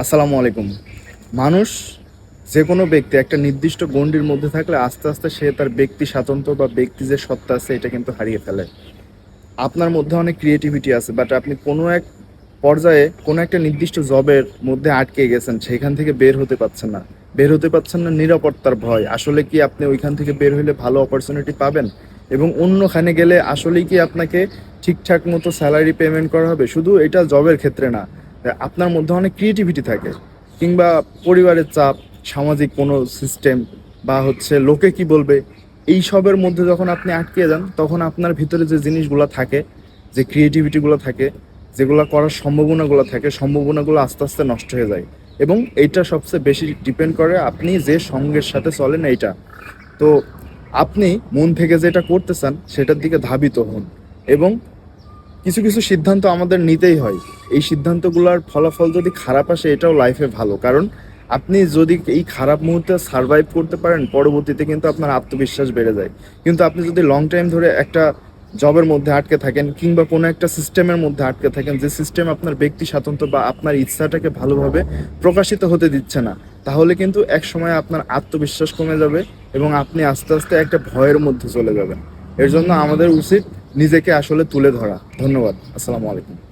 আসসালামু আলাইকুম। মানুষ যে কোনো ব্যক্তি একটা নির্দিষ্ট গণ্ডির মধ্যে থাকলে আস্তে আস্তে সে তার ব্যক্তি স্বাতন্ত্র্য বা ব্যক্তি যে সত্তা আছে এটা কিন্তু হারিয়ে ফেলে। আপনার মধ্যে অনেক ক্রিয়েটিভিটি আছে, বাট আপনি কোনো এক পর্যায়ে কোনো একটা নির্দিষ্ট জবের মধ্যে আটকে গেছেন, সেখান থেকে বের হতে পারছেন না নিরাপত্তার ভয়। আসলে কি আপনি ওইখান থেকে বের হইলে ভালো অপরচুনিটি পাবেন এবং অন্যখানে গেলে আসলেই কি আপনাকে ঠিকঠাক মতো স্যালারি পেমেন্ট করা হবে? শুধু এটা জবের ক্ষেত্রে না, আপনার মধ্যে অনেক ক্রিয়েটিভিটি থাকে, কিংবা পরিবারের চাপ, সামাজিক কোনো সিস্টেম, বা লোকে কি বলবে, এই সবের মধ্যে যখন আপনি আটকে যান তখন আপনার ভিতরে যে জিনিসগুলো থাকে, যে ক্রিয়েটিভিটিগুলো থাকে, যেগুলো করার সম্ভাবনাগুলো থাকে, সম্ভাবনাগুলো আস্তে আস্তে নষ্ট হয়ে যায়। এবং এইটা সবচেয়ে বেশি ডিপেন্ড করে আপনি যে সঙ্গের সাথে চলেন এইটা। তো আপনি মন থেকে যেটা করতে চান সেটার দিকে ধাবিত হন, এবং কিছু কিছু সিদ্ধান্ত আমাদের নিতেই হয়। এই সিদ্ধান্তগুলোর ফলাফল যদি খারাপ আসে এটাও লাইফে ভালো, কারণ আপনি যদি এই খারাপ মুহূর্তে সার্ভাইভ করতে পারেন পরবর্তীতে কিন্তু আপনার আত্মবিশ্বাস বেড়ে যায়। কিন্তু আপনি যদি লং টাইম ধরে একটা জবের মধ্যে আটকে থাকেন কিংবা কোনো একটা সিস্টেমের মধ্যে আটকে থাকেন, যে সিস্টেম আপনার ব্যক্তি স্বাতন্ত্র্য বা আপনার ইচ্ছাটাকে ভালোভাবে প্রকাশিত হতে দিচ্ছে না, তাহলে কিন্তু এক সময় আপনার আত্মবিশ্বাস কমে যাবে এবং আপনি আস্তে আস্তে একটা ভয়ের মধ্যে চলে যাবেন। এর জন্য আমাদের উচিত নিজেকে আসলে তুলে ধরা। ধন্যবাদ। আসসালামু আলাইকুম।